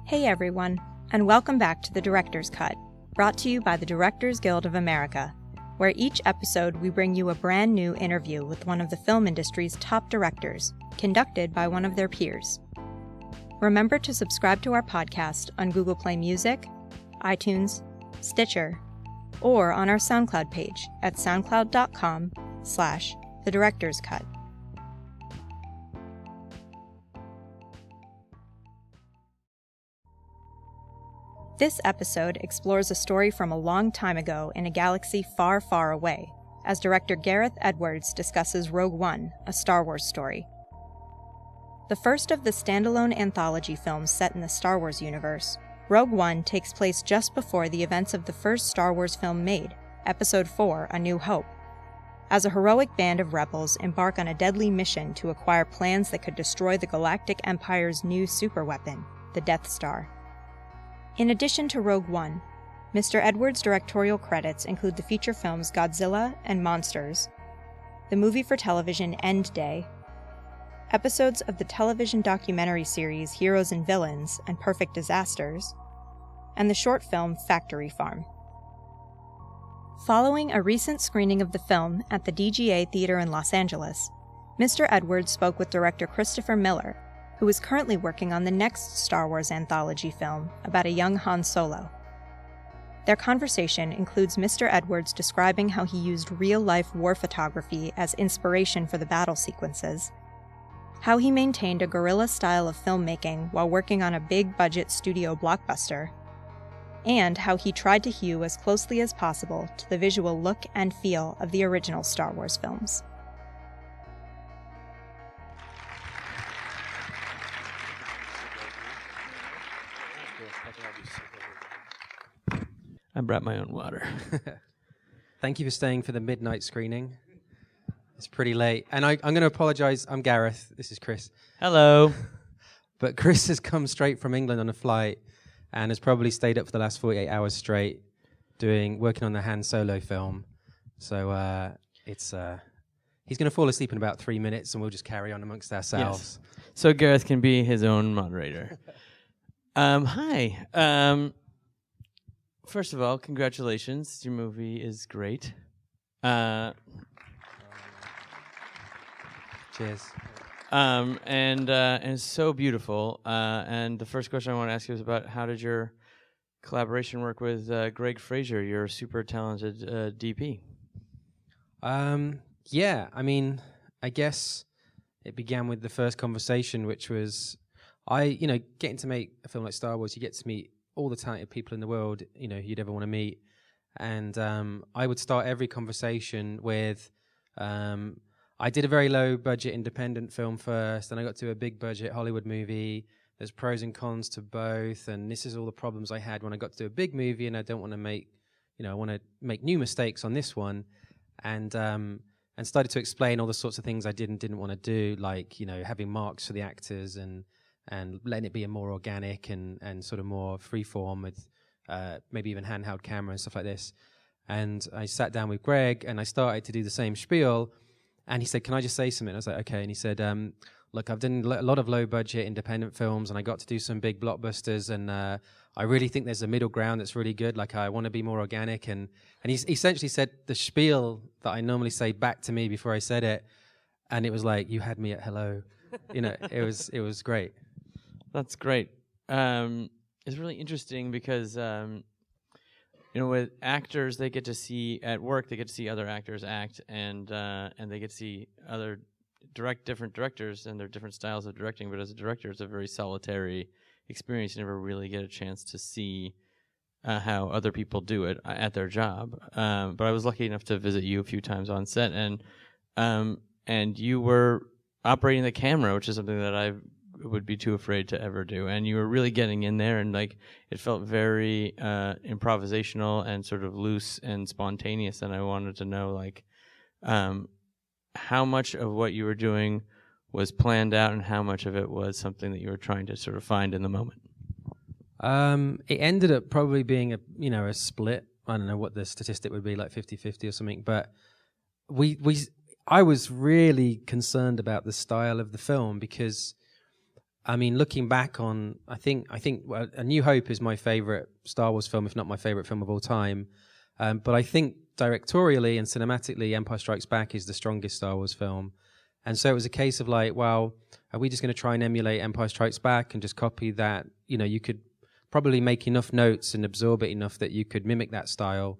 Hey everyone, and welcome back to The Director's Cut, brought to you by the Directors Guild of America, where each episode we bring you a brand new interview with one of the film industry's top directors, conducted by one of their peers. Remember to subscribe to our podcast on Google Play Music, iTunes, Stitcher, or on our SoundCloud page at soundcloud.com/thedirectorscut. This episode explores a story from a long time ago in a galaxy far, far away, as director Gareth Edwards discusses Rogue One, a Star Wars story. The first of the standalone anthology films set in the Star Wars universe, Rogue One takes place just before the events of the first Star Wars film made, Episode 4, A New Hope, as a heroic band of rebels embark on a deadly mission to acquire plans that could destroy the Galactic Empire's new superweapon, the Death Star. In addition to Rogue One, Mr. Edwards' directorial credits include the feature films Godzilla and Monsters, the movie for television End Day, episodes of the television documentary series Heroes and Villains and Perfect Disasters, and the short film Factory Farm. Following a recent screening of the film at the DGA Theater in Los Angeles, Mr. Edwards spoke with director Christopher Miller, who is currently working on the next Star Wars anthology film about a young Han Solo. Their conversation includes Mr. Edwards describing how he used real-life war photography as inspiration for the battle sequences, how he maintained a guerrilla style of filmmaking while working on a big-budget studio blockbuster, and how he tried to hew as closely as possible to the visual look and feel of the original Star Wars films. I brought my own water. Thank you for staying for the midnight screening. It's pretty late. And I'm going to apologize. I'm Gareth. This is Chris. Hello. But Chris has come straight from England on a flight and has probably stayed up for the last 48 hours straight working on the Han Solo film. So he's going to fall asleep in about 3 minutes and we'll just carry on amongst ourselves. Yes. So Gareth can be his own moderator. Hi. First of all, congratulations. Your movie is great. Cheers. And it's so beautiful. And the first question I want to ask you is about how did your collaboration work with Greg Fraser, your super talented DP? Yeah, I mean, I guess it began with the first conversation, which was, getting to make a film like Star Wars, you get to meet all the talented people in the world, you'd ever want to meet. And I would start every conversation with, I did a very low budget independent film first, and I got to a big budget Hollywood movie. There's pros and cons to both, and this is all the problems I had when I got to do a big movie, and I don't want to make, I want to make new mistakes on this one. And started to explain all the sorts of things I didn't want to do, like, having marks for the actors and letting it be a more organic and sort of more freeform with maybe even handheld camera and stuff like this. And I sat down with Greg and I started to do the same spiel. And he said, "Can I just say something?" I was like, "Okay." And he said, "Look, I've done a lot of low-budget independent films, and I got to do some big blockbusters, and I really think there's a middle ground that's really good. Like, I want to be more organic." And he essentially said the spiel that I normally say back to me before I said it, and it was like, "You had me at hello." It was great. That's great. It's really interesting because, with actors, they get to see at work, they get to see other actors act, and they get to see other different directors and their different styles of directing. But as a director, it's a very solitary experience. You never really get a chance to see how other people do it at their job. But I was lucky enough to visit you a few times on set, and you were operating the camera, which is something that I would be too afraid to ever do. And you were really getting in there, and it felt very improvisational and sort of loose and spontaneous. And I wanted to know, how much of what you were doing was planned out and how much of it was something that you were trying to sort of find in the moment. It ended up probably being a split. I don't know what the statistic would be, like 50-50 or something. But I was really concerned about the style of the film because I mean, looking back on, I think well, A New Hope is my favorite Star Wars film, if not my favorite film of all time. But I think directorially and cinematically, Empire Strikes Back is the strongest Star Wars film. And so it was a case of like, well, are we just going to try and emulate Empire Strikes Back and just copy that? You know, you could probably make enough notes and absorb it enough that you could mimic that style.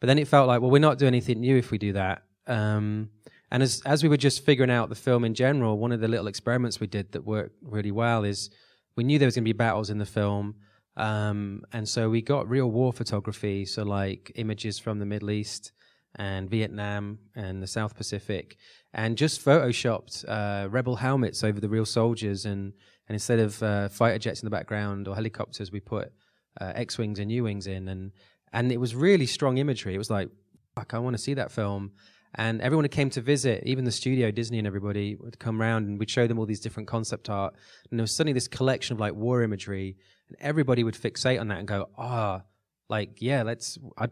But then it felt like, well, we're not doing anything new if we do that. And as we were just figuring out the film in general, one of the little experiments we did that worked really well is we knew there was going to be battles in the film. And so we got real war photography, so like images from the Middle East and Vietnam and the South Pacific, and just photoshopped rebel helmets over the real soldiers. And instead of fighter jets in the background or helicopters, we put X-Wings and U-Wings in. And it was really strong imagery. It was like, fuck, I want to see that film. And everyone who came to visit, even the studio, Disney and everybody, would come around and we'd show them all these different concept art. And there was suddenly this collection of like war imagery. And everybody would fixate on that and go, I'd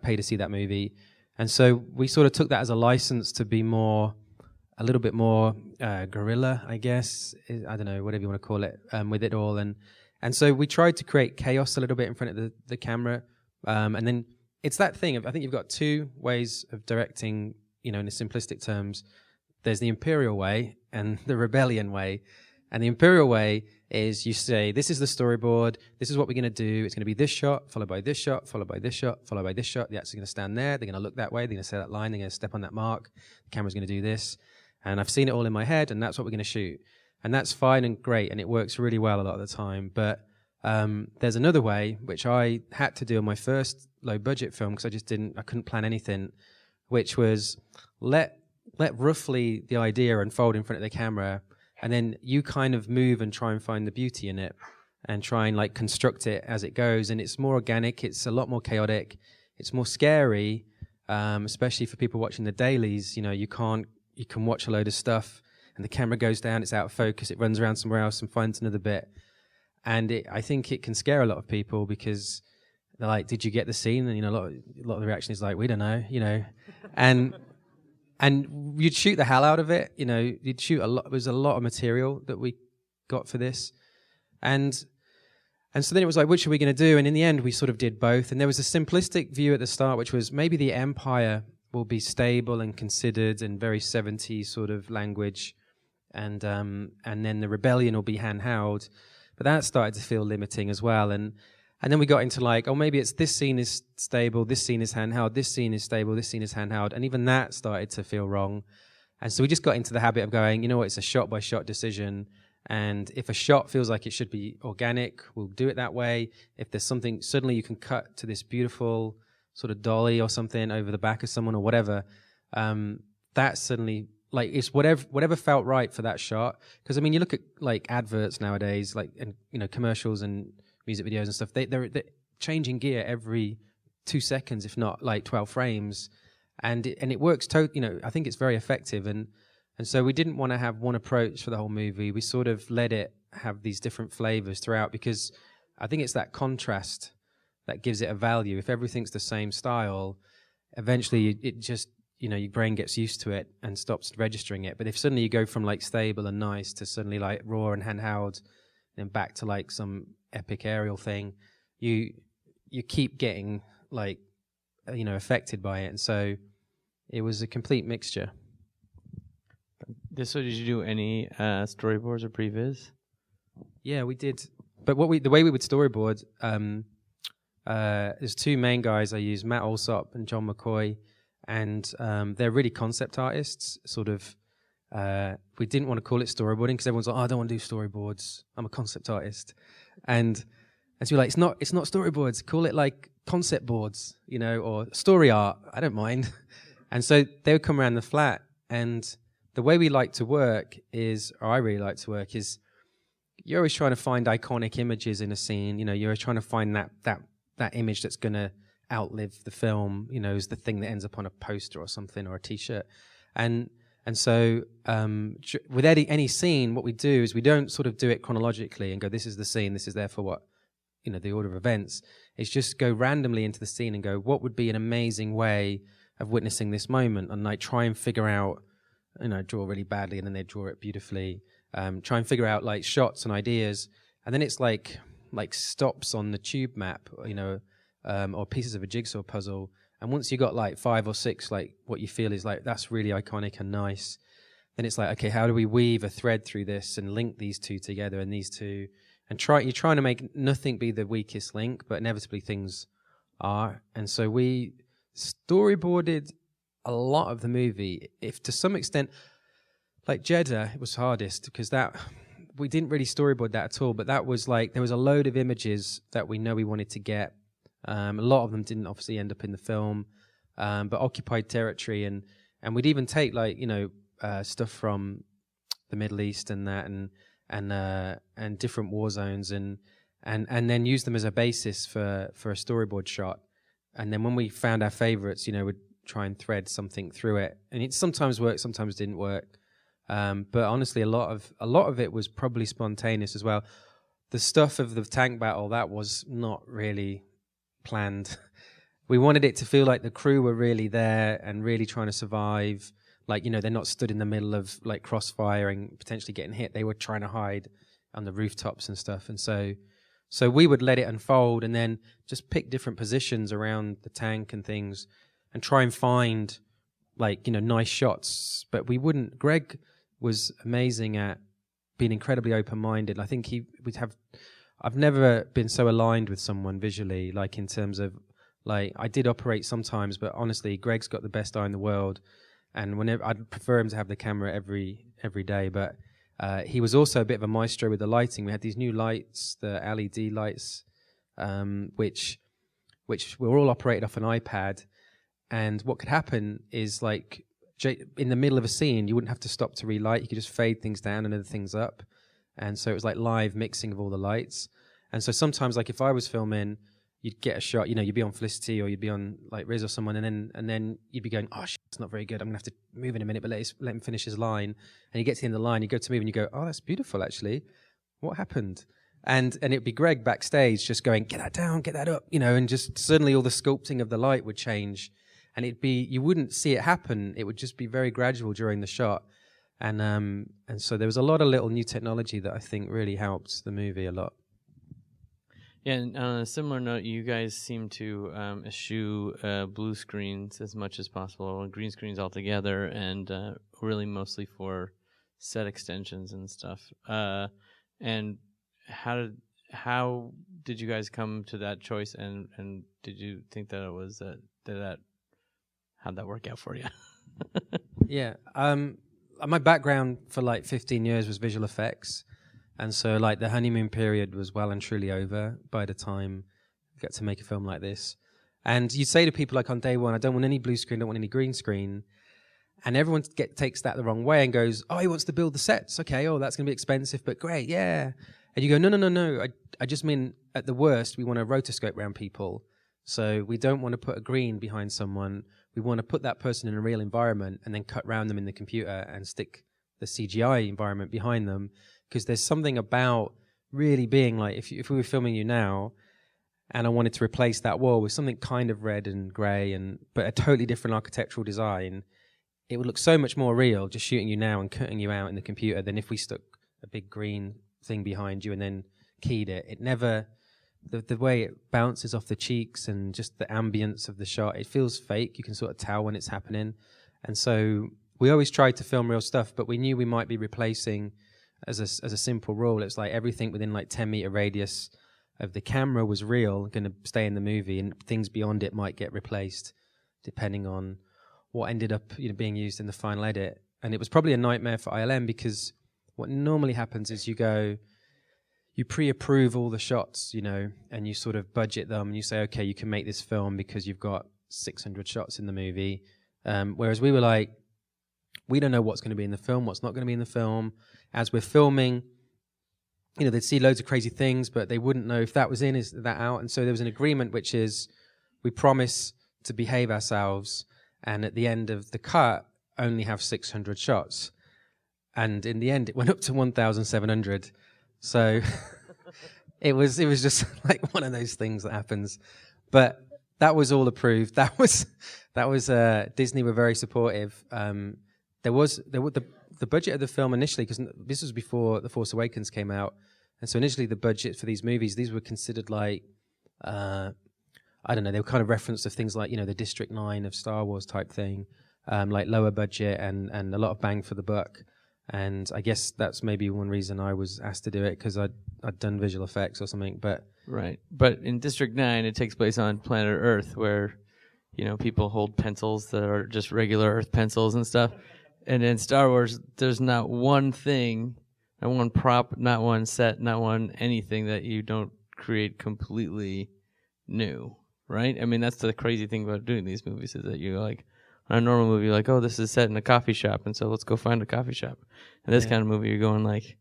pay to see that movie. And so we sort of took that as a license to be a little bit more guerrilla, I guess. I don't know, whatever you want to call it, with it all. And so we tried to create chaos a little bit in front of the camera. And then it's that thing of, I think you've got two ways of directing, you know, in the simplistic terms. There's the Imperial way and the Rebellion way. And the Imperial way is you say, this is the storyboard, this is what we're going to do, it's going to be this shot, followed by this shot, followed by this shot, followed by this shot. The actors are going to stand there, they're going to look that way, they're going to say that line, they're going to step on that mark, the camera's going to do this. And I've seen it all in my head, and that's what we're going to shoot. And that's fine and great, and it works really well a lot of the time. But there's another way, which I had to do on my first low-budget film, because I couldn't plan anything, which was let roughly the idea unfold in front of the camera, and then you kind of move and try and find the beauty in it and try and like construct it as it goes. And it's more organic, it's a lot more chaotic, it's more scary, especially for people watching the dailies. You know, you can watch a load of stuff and the camera goes down, it's out of focus, it runs around somewhere else and finds another bit. And I think it can scare a lot of people because they're like, did you get the scene? And, you know, a lot of the reaction is like, we don't know, you know. And you'd shoot the hell out of it, you know. You'd shoot a lot. There was a lot of material that we got for this, and so then it was like, which are we going to do? And in the end, we sort of did both. And there was a simplistic view at the start, which was maybe the Empire will be stable and considered and very 70s sort of language, and then the Rebellion will be handheld. But that started to feel limiting as well, and then we got into like, oh, maybe it's this scene is stable, this scene is handheld, this scene is stable, this scene is handheld. And even that started to feel wrong. And so we just got into the habit of going, you know what, it's a shot-by-shot decision. And if a shot feels like it should be organic, we'll do it that way. If there's something, suddenly you can cut to this beautiful sort of dolly or something over the back of someone or whatever. That suddenly, like, it's whatever felt right for that shot. Because, I mean, you look at, like, adverts nowadays, like, and, you know, commercials and music videos and stuff, they're changing gear every 2 seconds, if not like 12 frames, and it works. You know, I think it's very effective, and so we didn't want to have one approach for the whole movie. We sort of let it have these different flavors throughout, because I think it's that contrast that gives it a value. If everything's the same style, eventually it just, you know, your brain gets used to it and stops registering it. But if suddenly you go from like stable and nice to suddenly like raw and handheld, then back to like some epic aerial thing, you keep getting like, you know, affected by it. And so it was a complete mixture. So did you do any storyboards or previs? Yeah, we did. But the way we would storyboard, there's two main guys I use, Matt Alsop and John McCoy, and they're really concept artists. Sort of, we didn't want to call it storyboarding because everyone's like, oh, I don't want to do storyboards, I'm a concept artist. And so we're like, it's not storyboards, call it like concept boards, you know, or story art, I don't mind. And so they would come around the flat, and the way we like to work is, or I really like to work, is you're always trying to find iconic images in a scene. You know, you're trying to find that image that's going to outlive the film, you know, is the thing that ends up on a poster or something, or a T-shirt. And so with any scene, what we do is we don't sort of do it chronologically and go, this is the scene, this is therefore what, you know, the order of events. It's just go randomly into the scene and go, what would be an amazing way of witnessing this moment? And like try and figure out, you know, draw really badly and then they draw it beautifully. try and figure out like shots and ideas, and then it's like stops on the tube map, or pieces of a jigsaw puzzle. And once you got like 5 or 6, like what you feel is like that's really iconic and nice, then it's like, okay, how do we weave a thread through this and link these two together and these two, and you're trying to make nothing be the weakest link, but inevitably things are. And so we storyboarded a lot of the movie. If to some extent, like Jeddah, it was hardest because that we didn't really storyboard that at all. But that was like there was a load of images that we know we wanted to get. A lot of them didn't obviously end up in the film, but occupied territory, and we'd even take like stuff from the Middle East and that, and different war zones, and then use them as a basis for a storyboard shot. And then when we found our favorites, we'd try and thread something through it, and it sometimes worked, sometimes didn't work. But honestly, a lot of it was probably spontaneous as well. The stuff of the tank battle, that was not really planned. We wanted it to feel like the crew were really there and really trying to survive. Like, they're not stood in the middle of like crossfire and potentially getting hit. They were trying to hide on the rooftops and stuff. And so we would let it unfold and then just pick different positions around the tank and things and try and find like, nice shots. But we wouldn't. Greg was amazing at being incredibly open-minded. I think I've never been so aligned with someone visually, like in terms of, like, I did operate sometimes, but honestly, Greg's got the best eye in the world, and whenever I'd prefer him to have the camera every day, but he was also a bit of a maestro with the lighting. We had these new lights, the LED lights, which were all operated off an iPad, and what could happen is, like, in the middle of a scene, you wouldn't have to stop to relight. You could just fade things down and other things up. And so it was like live mixing of all the lights. And so sometimes, like if I was filming, you'd get a shot, you'd be on Felicity or you'd be on like Riz or someone, and then you'd be going, oh, it's not very good. I'm gonna have to move in a minute, but let him finish his line. And you get to the end of the line, you go to move, and you go, oh, that's beautiful, actually. What happened? And it'd be Greg backstage just going, get that down, get that up, and just suddenly all the sculpting of the light would change, and you wouldn't see it happen. It would just be very gradual during the shot. And so there was a lot of little new technology that I think really helped the movie a lot. Yeah, and on a similar note, you guys seem to eschew blue screens as much as possible, green screens altogether, and really mostly for set extensions and stuff. And how did you guys come to that choice? And did you think that it was how'd that work out for you? Yeah. My background for like 15 years was visual effects. And so like the honeymoon period was well and truly over by the time I got to make a film like this. And you say to people like on day one, I don't want any blue screen, don't want any green screen. And everyone takes that the wrong way and goes, oh, he wants to build the sets. Okay, oh, that's going to be expensive, but great, yeah. And you go, no. I just mean at the worst, we want to rotoscope around people. So we don't want to put a green behind someone. We want to put that person in a real environment and then cut around them in the computer and stick the CGI environment behind them. Because there's something about really being like, if we were filming you now and I wanted to replace that wall with something kind of red and grey, but a totally different architectural design, it would look so much more real just shooting you now and cutting you out in the computer than if we stuck a big green thing behind you and then keyed it. It never, the way it bounces off the cheeks and just the ambience of the shot, it feels fake. You can sort of tell when it's happening. And so we always tried to film real stuff, but we knew we might be replacing, as a simple rule, it's like everything within like 10-meter radius of the camera was real, going to stay in the movie, and things beyond it might get replaced depending on what ended up being used in the final edit. And it was probably a nightmare for ILM because what normally happens is you pre-approve all the shots, and you sort of budget them, and you say, okay, you can make this film because you've got 600 shots in the movie. Whereas we were like, we don't know what's going to be in the film, what's not going to be in the film. As we're filming, they'd see loads of crazy things, but they wouldn't know if that was in, is that out. And so there was an agreement, which is we promise to behave ourselves, and at the end of the cut, only have 600 shots. And in the end, it went up to 1,700. So it was just like one of those things that happens. But that was all approved. That was Disney were very supportive. The the budget of the film initially, because this was before The Force Awakens came out, and so initially the budget for these movies, these were considered like, I don't know, they were kind of reference of things like, you know, the District 9 of Star Wars type thing, like lower budget and a lot of bang for the buck. And I guess that's maybe one reason I was asked to do it, because I'd done visual effects or something. But right. But in District 9, it takes place on planet Earth, where, you know, people hold pencils that are just regular Earth pencils and stuff. And in Star Wars, there's not one thing, not one prop, not one set, not one anything that you don't create completely new, right? I mean, that's the crazy thing about doing these movies, is that you're like, on a normal movie, you're like, oh, this is set in a coffee shop, and so let's go find a coffee shop. And this kind of movie, you're going like,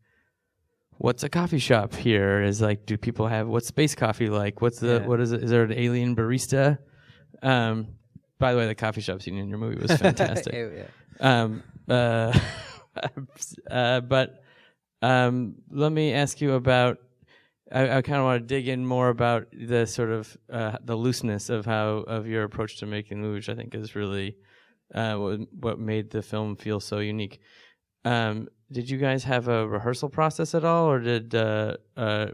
what's a coffee shop here? Is like, do people have, what's space coffee like? What's the, what is it? Is there an alien barista? By the way, the coffee shop scene in your movie was fantastic. But let me ask you about, I kind of want to dig in more about the sort of the looseness of your approach to making the movie, which I think is really what made the film feel so unique. Did you guys have a rehearsal process at all, or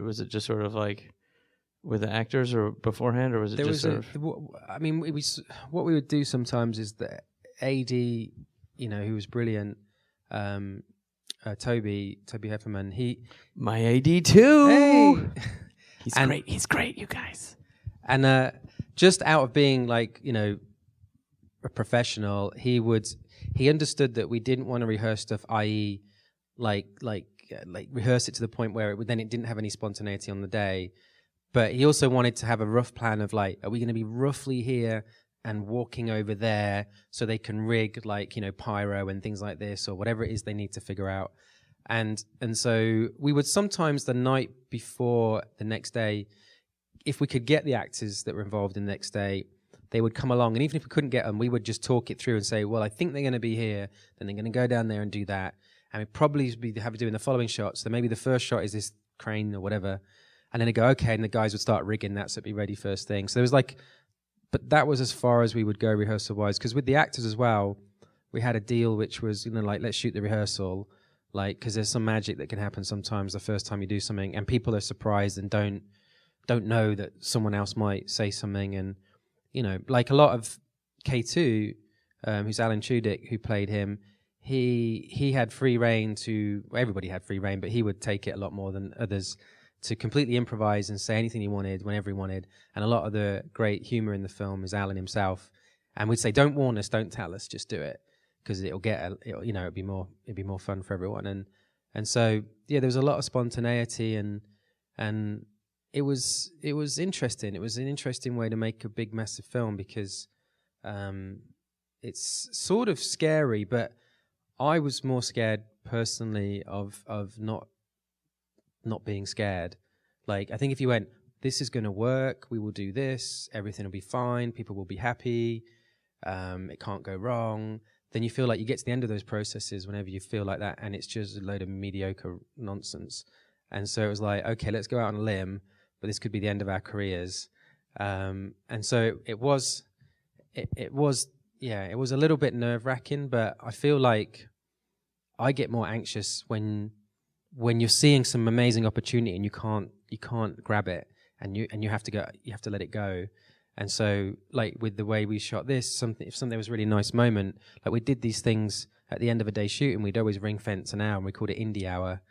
was it just sort of like with the actors or beforehand, or was it there just was sort of? I mean, it was what we would do sometimes is the AD, you know, who was brilliant. Toby Hefferman, my AD too. Hey! He's great, you guys. And just out of being like, you know, a professional, he understood that we didn't want to rehearse stuff, i.e., like rehearse it to the point where it didn't have any spontaneity on the day. But he also wanted to have a rough plan of like, are we going to be roughly here and walking over there so they can rig like, you know, pyro and things like this, or whatever it is they need to figure out. And so we would sometimes the night before the next day, if we could get the actors that were involved in the next day, they would come along. And even if we couldn't get them, we would just talk it through and say, well, I think they're going to be here. Then they're going to go down there and do that. And we'd probably be doing the following shots. So maybe the first shot is this crane or whatever. And then they go, okay. And the guys would start rigging that so it'd be ready first thing. So there was like, but that was as far as we would go rehearsal-wise. Because with the actors as well, we had a deal which was, you know, like, let's shoot the rehearsal. Like, because there's some magic that can happen sometimes the first time you do something. And people are surprised and don't know that someone else might say something. And, you know, like a lot of K2, who's Alan Tudyk, who played him, he had free reign to, well, everybody had free reign, but he would take it a lot more than others to completely improvise and say anything he wanted whenever he wanted. And a lot of the great humor in the film is Alan himself. And we'd say, don't warn us, don't tell us, just do it, because it'd be more fun for everyone. And so yeah, there was a lot of spontaneity and it was interesting. It was an interesting way to make a big, massive film, because it's sort of scary, but I was more scared personally of not being scared. Like, I think if you went, this is going to work, we will do this, everything will be fine, people will be happy, it can't go wrong, then you feel like you get to the end of those processes whenever you feel like that, and it's just a load of mediocre nonsense. And so it was like, okay, let's go out on a limb, but this could be the end of our careers. And so it was a little bit nerve-wracking, but I feel like I get more anxious when you're seeing some amazing opportunity and you can't grab it, and you have to let it go. And so, like with the way we shot this, if something was a really nice moment, like we did these things at the end of a day shooting, we'd always ring fence an hour, and we called it indie hour.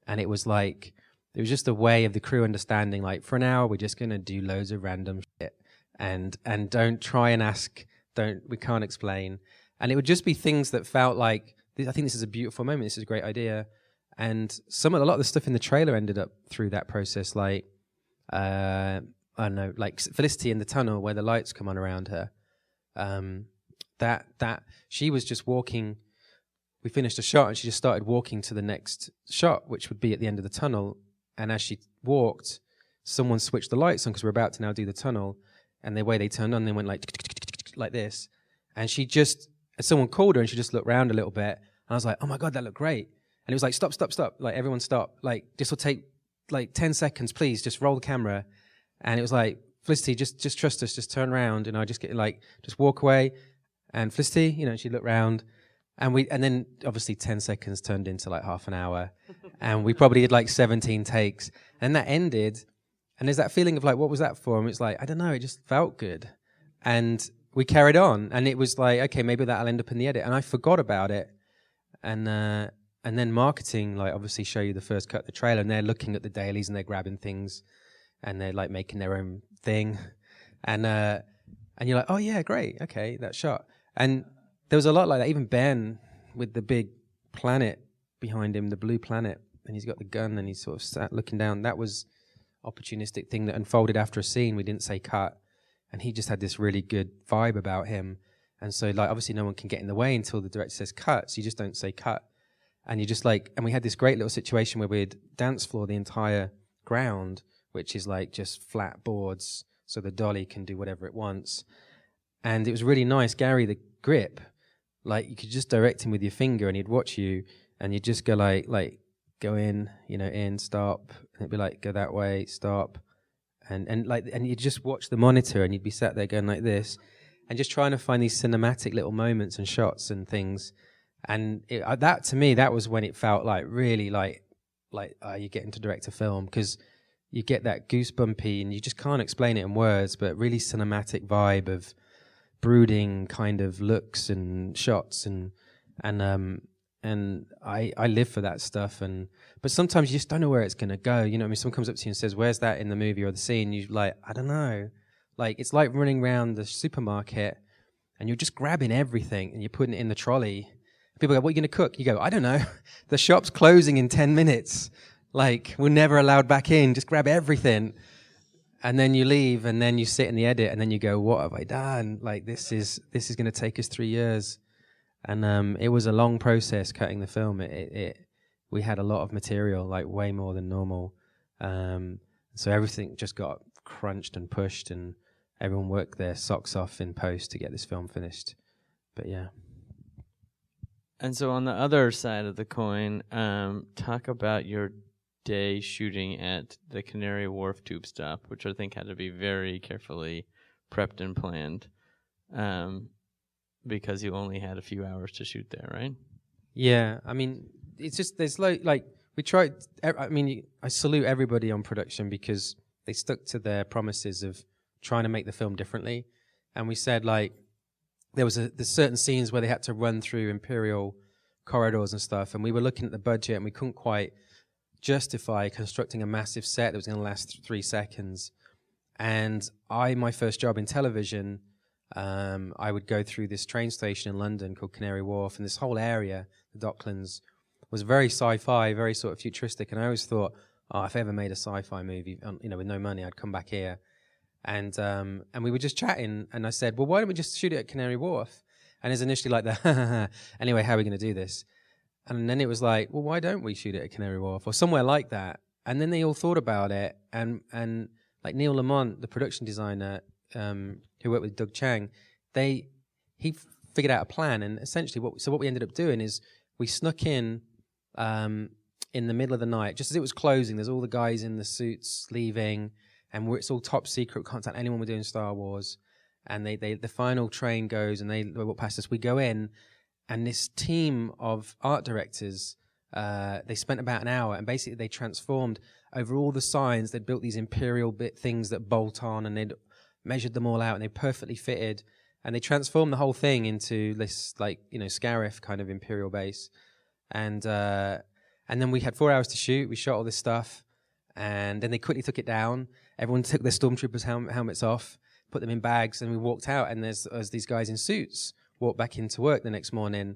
And it was like, it was just a way of the crew understanding, like, for an hour we're just gonna do loads of random shit, and don't try and ask, we can't explain. And it would just be things that felt like, I think this is a beautiful moment, this is a great idea. And a lot of the stuff in the trailer ended up through that process, like I don't know, like Felicity in the tunnel where the lights come on around her. That she was just walking. We finished a shot and she just started walking to the next shot, which would be at the end of the tunnel. And as she walked, someone switched the lights on because we're about to now do the tunnel. And the way they turned on, they went like this. And she just, someone called her and she just looked around a little bit. And I was like, oh my God, that looked great. And it was like, stop. Like, everyone stop. Like, this will take like 10 seconds, please. Just roll the camera. And it was like, Felicity, just trust us. Just turn around. And I just get like, just walk away. And Felicity, she looked round. And then obviously 10 seconds turned into like half an hour, and we probably did like 17 takes, and that ended. And there's that feeling of like, what was that for? And it's like, I don't know, it just felt good. And we carried on, and it was like, okay, maybe that'll end up in the edit. And I forgot about it. And then marketing, like, obviously show you the first cut, the trailer, and they're looking at the dailies and they're grabbing things, and they're like making their own thing. And you're like, oh yeah, great, okay, that shot. And there was a lot like that. Even Ben with the big planet behind him, the blue planet, and he's got the gun and he's sort of sat looking down. That was opportunistic thing that unfolded after a scene. We didn't say cut, and he just had this really good vibe about him. And so, like, obviously no one can get in the way until the director says cut, so you just don't say cut. And you just like, and we had this great little situation where we'd dance floor the entire ground, which is like just flat boards, so the dolly can do whatever it wants. And it was really nice. Gary, the grip, like, you could just direct him with your finger, and he'd watch you, and you'd just go like go in, in, stop, and it'd be like, go that way, stop, and you'd just watch the monitor, and you'd be sat there going like this, and just trying to find these cinematic little moments and shots and things. And that, to me, that was when it felt like really like you're getting to direct a film, because you get that goosebumpy, and you just can't explain it in words, but really cinematic vibe of brooding kind of looks and shots, and I live for that stuff. But sometimes you just don't know where it's going to go. You know what I mean? Someone comes up to you and says, where's that in the movie or the scene? You're like, I don't know. Like, it's like running around the supermarket and you're just grabbing everything and you're putting it in the trolley. People go, what are you going to cook? You go, I don't know. The shop's closing in 10 minutes. Like, we're never allowed back in. Just grab everything. And then you leave, and then you sit in the edit, and then you go, what have I done? Like, this is going to take us 3 years. And it was a long process cutting the film. We had a lot of material, like way more than normal. So everything just got crunched and pushed, and everyone worked their socks off in post to get this film finished. But yeah. And so on the other side of the coin, talk about your day shooting at the Canary Wharf tube stop, which I think had to be very carefully prepped and planned, because you only had a few hours to shoot there, right? Yeah, I mean, it's just, there's like we tried, I mean, I salute everybody on production because they stuck to their promises of trying to make the film differently. And we said, like, there's certain scenes where they had to run through imperial corridors and stuff, and we were looking at the budget and we couldn't quite justify constructing a massive set that was going to last 3 seconds. And my first job in television, I would go through this train station in London called Canary Wharf, and this whole area, the Docklands, was very sci-fi, very sort of futuristic. And I always thought, oh, if I ever made a sci-fi movie, with no money, I'd come back here. And we were just chatting, and I said, well, why don't we just shoot it at Canary Wharf? And it's initially like the, anyway, how are we going to do this? And then it was like, well, why don't we shoot it at Canary Wharf or somewhere like that? And then they all thought about it, and like Neil Lamont, the production designer, who worked with Doug Chang, he figured out a plan, and essentially what we ended up doing is we snuck in the middle of the night, just as it was closing. There's all the guys in the suits leaving, and it's all top secret, can't tell anyone we're doing Star Wars. And the final train goes, and they walk past us. We go in, and this team of art directors, they spent about an hour, and basically they transformed over all the signs. They'd built these imperial bit things that bolt on, and they'd measured them all out, and they perfectly fitted. And they transformed the whole thing into this, like, Scarif kind of imperial base. And then we had 4 hours to shoot. We shot all this stuff, and then they quickly took it down. Everyone took their stormtroopers' helmets off, put them in bags, and we walked out, and there's these guys in suits walked back into work the next morning.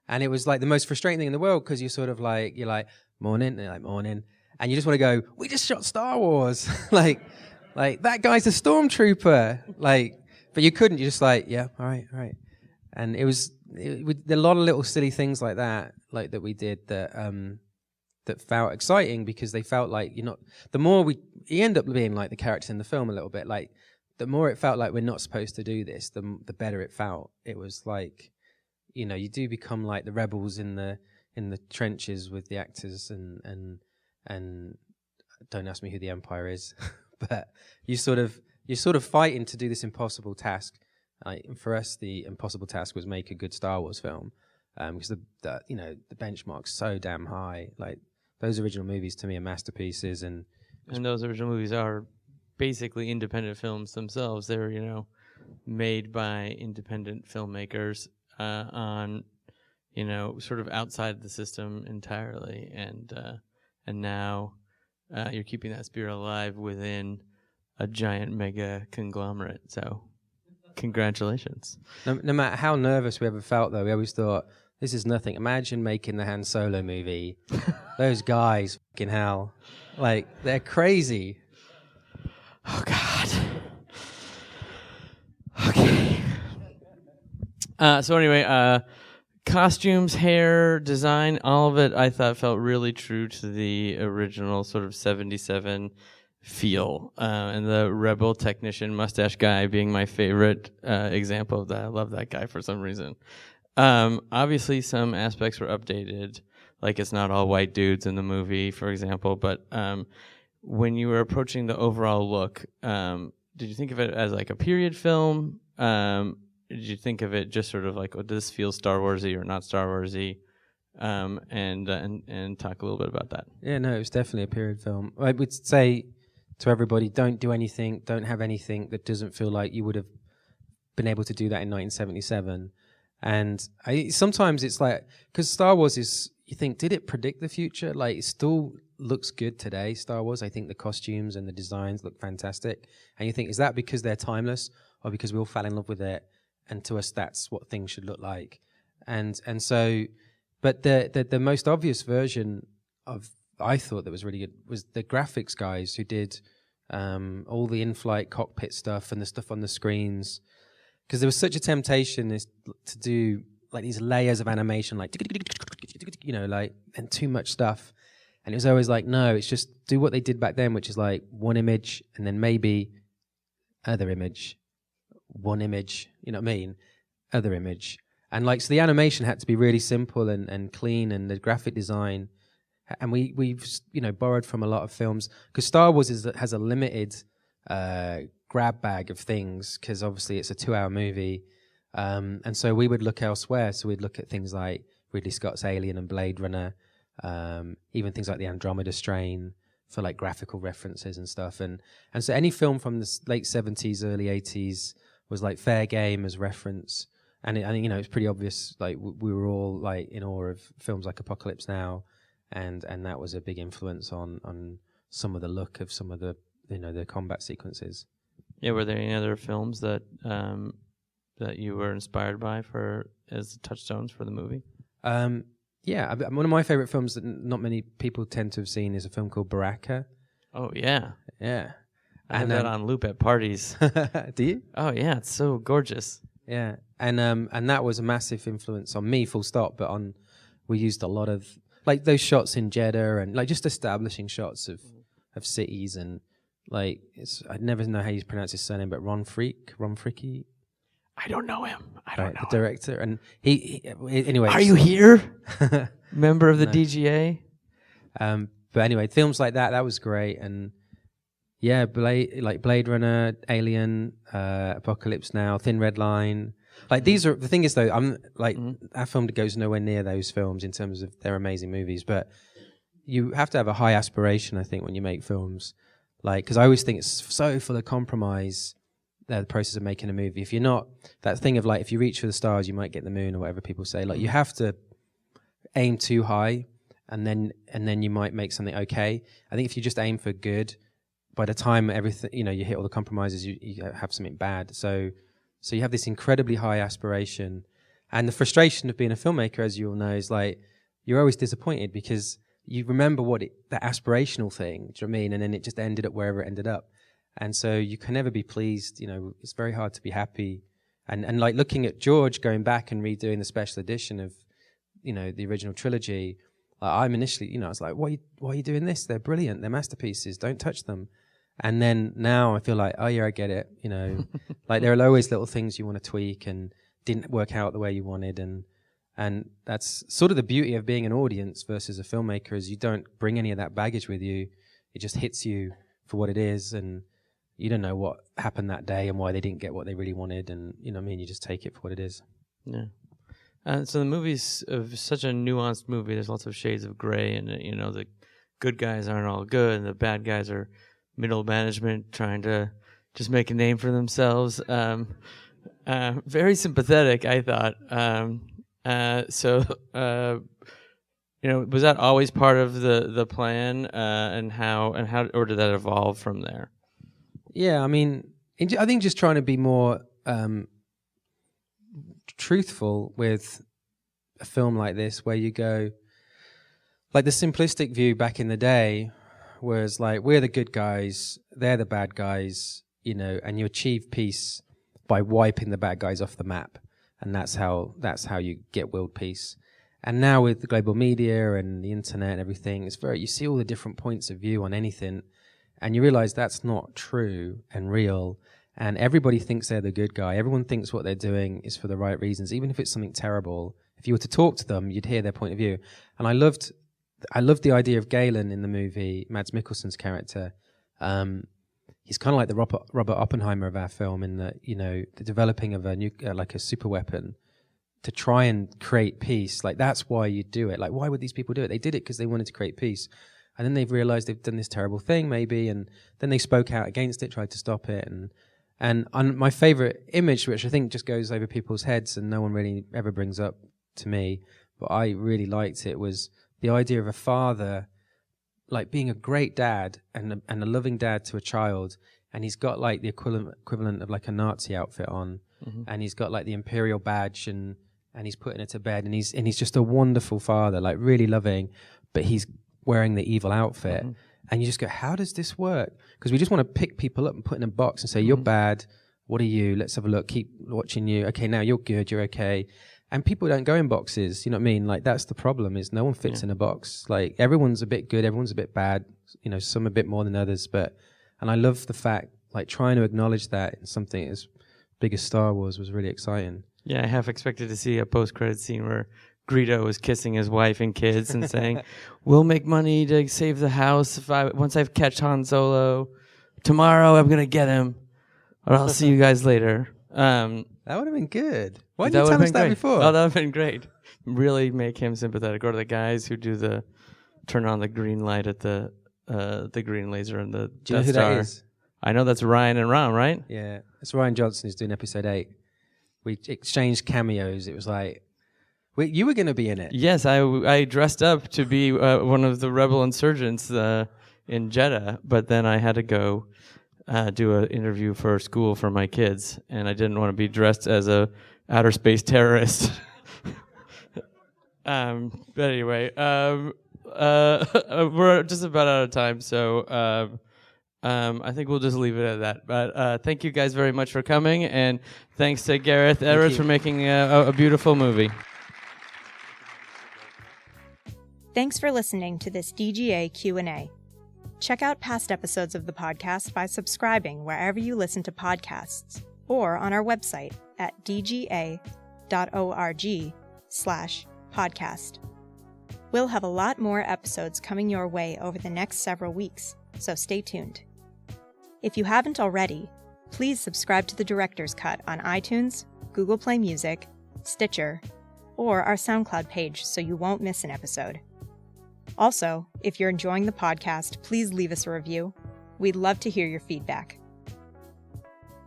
And it was like the most frustrating thing in the world, because you're like, morning, and they're like, morning. And you just want to go, we just shot Star Wars. like that guy's a stormtrooper. But you couldn't. You're just like, yeah, all right. And there a lot of little silly things like that we did that felt exciting, because they felt like the more you end up being like the characters in the film a little bit, like the more it felt like we're not supposed to do this, the better it felt. It was like, you do become like the rebels in the trenches with the actors, and don't ask me who the Empire is, but you're sort of fighting to do this impossible task. For us, the impossible task was make a good Star Wars film, because the benchmark's so damn high. Like those original movies to me are masterpieces, and those original movies are basically independent films themselves. They're made by independent filmmakers on sort of outside the system entirely, and now you're keeping that spirit alive within a giant mega conglomerate. So congratulations. No matter how nervous we ever felt, though, we always thought, this is nothing. Imagine making the Han Solo movie. Those guys, fucking hell. Like, they're crazy. Oh, God. Okay. So anyway, costumes, hair, design, all of it I thought felt really true to the original sort of 77 feel. And the rebel technician mustache guy being my favorite example of that. I love that guy for some reason. Obviously, some aspects were updated, like it's not all white dudes in the movie, for example. But when you were approaching the overall look, did you think of it as like a period film? Did you think of it just sort of like, does this feel Star Warsy or not Star Warsy? And talk a little bit about that. Yeah, no, it was definitely a period film. I would say to everybody, don't do anything, don't have anything that doesn't feel like you would have been able to do that in 1977. And sometimes it's like, because Star Wars is, you think, did it predict the future? Like, it still looks good today, Star Wars. I think the costumes and the designs look fantastic. And you think, is that because they're timeless or because we all fell in love with it? And to us, that's what things should look like. And so, but the most obvious version of, I thought that was really good, was the graphics guys who did all the in-flight cockpit stuff and the stuff on the screens. Because there was such a temptation to do like these layers of animation, like, and too much stuff. And it was always like, no, it's just do what they did back then, which is like one image and then maybe other image, one image, you know what I mean? Other image. And like, so the animation had to be really simple and clean, and the graphic design. And we've borrowed from a lot of films, because Star Wars has a limited grab bag of things, because obviously it's a 2-hour movie, and so we would look elsewhere. So we'd look at things like Ridley Scott's Alien and Blade Runner, even things like the Andromeda Strain for like graphical references and stuff. And so any film from the late 70s, early 80s was like fair game as reference. And it's pretty obvious. Like we were all like in awe of films like Apocalypse Now, and that was a big influence on some of the look of some of the the combat sequences. Yeah, were there any other films that that you were inspired by as touchstones for the movie? Yeah, one of my favorite films that not many people tend to have seen is a film called Baraka. Oh yeah, yeah. I have that on loop at parties. Do you? Oh yeah, it's so gorgeous. Yeah, and that was a massive influence on me, full stop. But we used a lot of like those shots in Jeddah and like just establishing shots of cities, and like I never know how you pronounce his surname, but Ron Fricke. I don't know him. I don't know the director, and he anyway. Are you here? Member of the DGA? But anyway, films like that was great, and yeah, Blade Runner, Alien, Apocalypse Now, Thin Red Line. Like these are the thing is though, I'm like our film goes nowhere near those films in terms of they're amazing movies, but you have to have a high aspiration, I think, when you make films. Like, because I always think it's so full of compromise. The process of making a movie. If you're not that thing of like, if you reach for the stars, you might get the moon or whatever people say. Like, you have to aim too high, and then you might make something okay. I think if you just aim for good, by the time everything you hit all the compromises, you have something bad. So you have this incredibly high aspiration, and the frustration of being a filmmaker, as you all know, is like you're always disappointed because you remember that aspirational thing. Do you know what I mean? And then it just ended up wherever it ended up. And so you can never be pleased. It's very hard to be happy. And like looking at George going back and redoing the special edition of, the original trilogy, I'm initially, I was like, why are you doing this? They're brilliant. They're masterpieces. Don't touch them. And then now I feel like, oh yeah, I get it. Like there are always little things you want to tweak and didn't work out the way you wanted. And that's sort of the beauty of being an audience versus a filmmaker, is you don't bring any of that baggage with you. It just hits you for what it is, and you don't know what happened that day and why they didn't get what they really wanted, and you just take it for what it is. Yeah. So the movie's such a nuanced movie. There's lots of shades of gray, and the good guys aren't all good, and the bad guys are middle management trying to just make a name for themselves. Very sympathetic, I thought. Was that always part of the plan, and how, or did that evolve from there? Yeah, I mean, I think just trying to be more truthful with a film like this, where you go, like the simplistic view back in the day was like, we're the good guys, they're the bad guys, and you achieve peace by wiping the bad guys off the map, and that's how you get world peace. And now with the global media and the internet and everything, you see all the different points of view on anything, and you realize that's not true and real. And everybody thinks they're the good guy. Everyone thinks what they're doing is for the right reasons, even if it's something terrible. If you were to talk to them, you'd hear their point of view. And I loved the idea of Galen in the movie, Mads Mikkelsen's character. He's kind of like the Robert Oppenheimer of our film, in that, the developing of like a super weapon to try and create peace. Like, that's why you do it. Like, why would these people do it? They did it because they wanted to create peace. And then they've realized they've done this terrible thing, maybe, and then they spoke out against it, tried to stop it. And my favorite image, which I think just goes over people's heads and no one really ever brings up to me, but I really liked it, was the idea of a father, like, being a great dad and a loving dad to a child, and he's got like the equivalent of like a Nazi outfit on, and he's got like the imperial badge, and he's putting her to bed, and he's just a wonderful father, like really loving, but he's wearing the evil outfit. And you just go, how does this work? Because we just want to pick people up and put in a box and say, you're bad, what are you? Let's have a look, keep watching you. Okay, now you're good, you're okay. And people don't go in boxes, you know what I mean? Like, that's the problem, is no one fits in a box. Like, everyone's a bit good, everyone's a bit bad, some a bit more than others. And I love the fact, like, trying to acknowledge that in something as big as Star Wars was really exciting. Yeah, I half expected to see a post-credit scene where Greedo was kissing his wife and kids and saying, "We'll make money to save the house once I catch Han Solo. Tomorrow I'm gonna get him, or I'll see you guys later." That would have been good. Why didn't you tell us that before? Oh, that would have been great. Really make him sympathetic. Or the guys who do turn on the green light at the green laser and the Do you know who Star. that is? I know that's Ryan and Ron, right? Yeah, it's Ryan Johnson who's doing episode 8. We exchanged cameos. It was like, you were going to be in it. Yes, I dressed up to be one of the rebel insurgents in Jeddah, but then I had to go do an interview for school for my kids, and I didn't want to be dressed as a outer space terrorist. But anyway, we're just about out of time, so I think we'll just leave it at that. But thank you guys very much for coming, and thanks to Gareth Edwards for making a beautiful movie. Thanks for listening to this DGA Q&A. Check out past episodes of the podcast by subscribing wherever you listen to podcasts, or on our website at dga.org/podcast. We'll have a lot more episodes coming your way over the next several weeks, so stay tuned. If you haven't already, please subscribe to The Director's Cut on iTunes, Google Play Music, Stitcher, or our SoundCloud page so you won't miss an episode. Also, if you're enjoying the podcast, please leave us a review. We'd love to hear your feedback.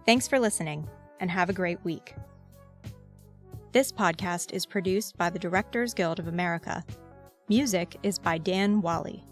Thanks for listening, and have a great week. This podcast is produced by the Directors Guild of America. Music is by Dan Wally.